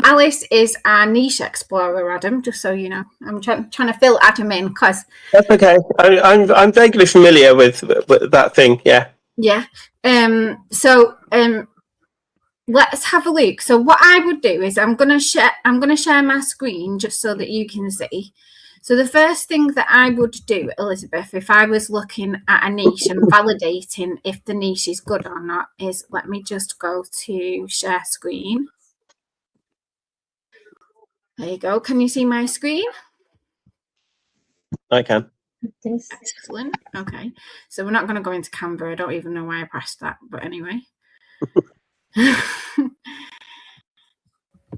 Alice is our niche explorer, Adam, just so you know. I'm trying to fill Adam in because... That's okay. I'm vaguely familiar with that thing, yeah. Yeah. Let's have a look. So what I would do is I'm gonna share my screen just so that you can see. So the first thing that I would do, Elizabeth, if I was looking at a niche and validating if the niche is good or not, is let me just go to share screen. There you go. Can you see my screen? I can. Excellent. Okay. So we're not going to go into Canva. I don't even know why I pressed that, but anyway.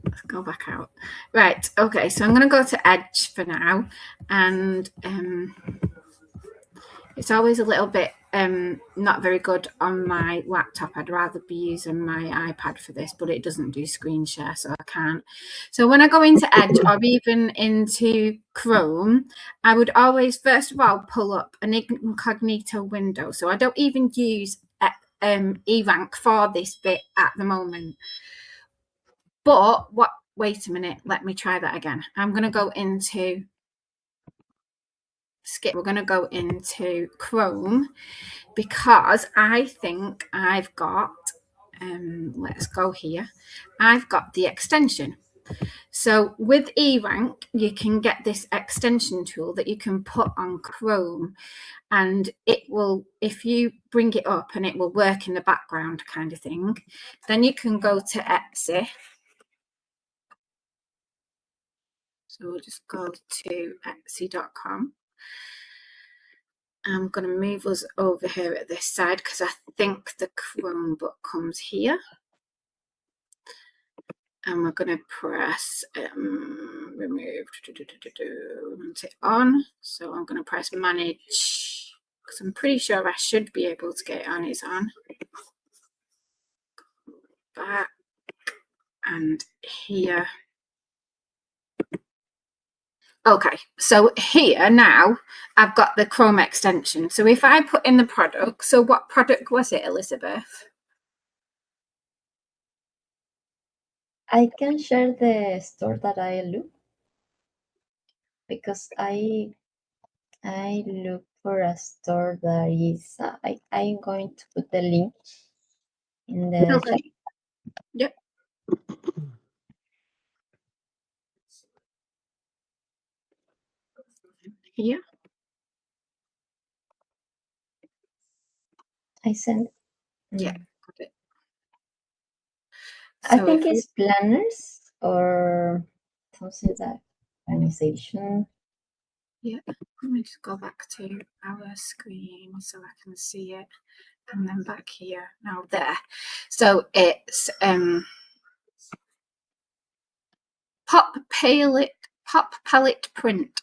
Let's go back out. Right. Okay. So I'm going to go to Edge for now. And it's always a little bit not very good on my laptop. I'd rather be using my iPad for this, but it doesn't do screen share, so I can't. So when I go into Edge or even into Chrome, I would always, first of all, pull up an incognito window. So I don't even use eRank for this bit at the moment. But wait a minute, let me try that again. I'm going to go into... We're going to go into Chrome because I think I've got let's go here. I've got the extension. So with eRank, you can get this extension tool that you can put on Chrome, and it will, if you bring it up and it will work in the background kind of thing, then you can go to Etsy. So we'll just go to etsy.com. I'm going to move us over here at this side because I think the Chromebook comes here. And we're going to press remove, want it on. So I'm going to press manage because I'm pretty sure I should be able to get it on. It's on. Back and here. Okay, so here now I've got the Chrome extension. So if I put in the product, so what product was it, Elizabeth? I can share the store that I look because I look for a store that is. I'm going to put the link in the chat. Yep. Here. I sent. Yeah, got it. I think it's planners or something like organization. Yeah, let me just go back to our screen so I can see it, and then back here. Now there. So it's Pop Palette Print.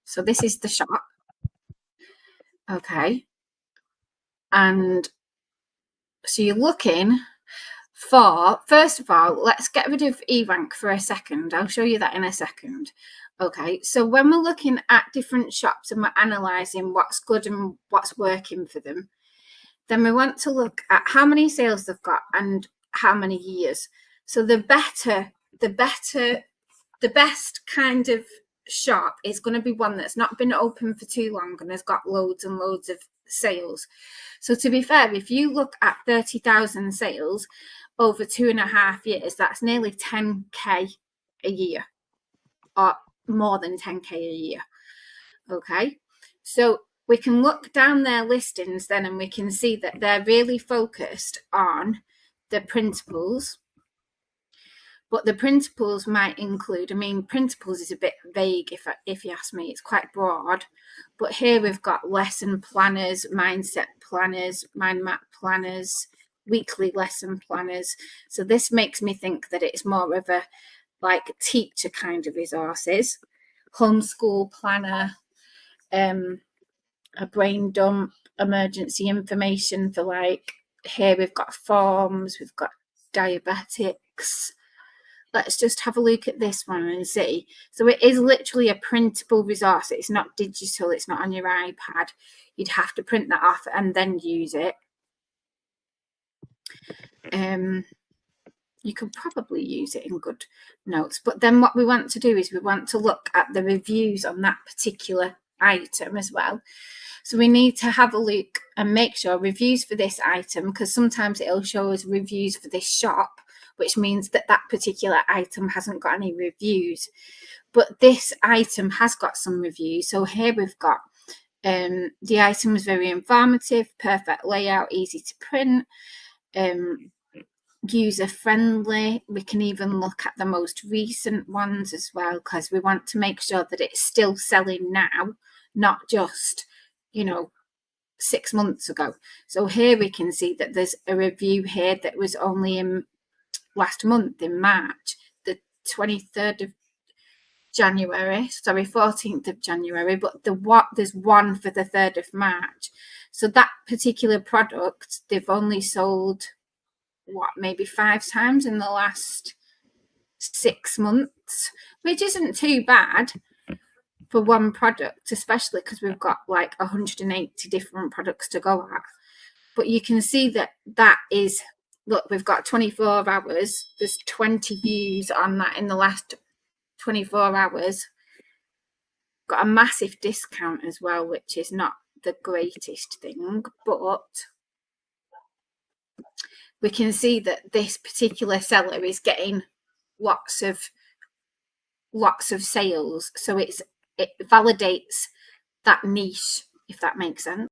So this is the shop. Okay. And so you're looking for, first of all, let's get rid of eRank for a second. I'll show you that in a second. Okay, so when we're looking at different shops and we're analysing what's good and what's working for them, then we want to look at how many sales they've got and how many years. So the best kind of shop is going to be one that's not been open for too long and has got loads and loads of sales. So to be fair, if you look at 30,000 sales over 2.5 years, that's nearly 10k a year, or more than 10k a year. Okay, so we can look down their listings then and we can see that they're really focused on the principles. But the principles might include, I mean, principles is a bit vague if you ask me, it's quite broad. But here we've got lesson planners, mindset planners, mind map planners, weekly lesson planners. So this makes me think that it's more of a like teacher kind of resources. Homeschool planner, a brain dump, emergency information for like, here we've got forms, we've got diabetics. Let's just have a look at this one and see. So it is literally a printable resource. It's not digital. It's not on your iPad. You'd have to print that off and then use it. you could probably use it in good notes. But then what we want to do is we want to look at the reviews on that particular item as well. So we need to have a look and make sure reviews for this item, because sometimes it'll show us reviews for this shop, which means that that particular item hasn't got any reviews. But this item has got some reviews. So here we've got the item is very informative, perfect layout, easy to print, user friendly. We can even look at the most recent ones as well, because we want to make sure that it's still selling now, not just 6 months ago. So here we can see that there's a review here that was only in last month, in March, the 23rd of January, sorry, 14th of January, but there's one for the 3rd of March. So that particular product, they've only sold maybe 5 times in the last 6 months, which isn't too bad for one product, especially because we've got like 180 different products to go at. But you can see that is, look, we've got 24 hours, there's 20 views on that in the last 24 hours. Got a massive discount as well, which is not the greatest thing, but we can see that this particular seller is getting lots of sales. So it validates that niche, if that makes sense.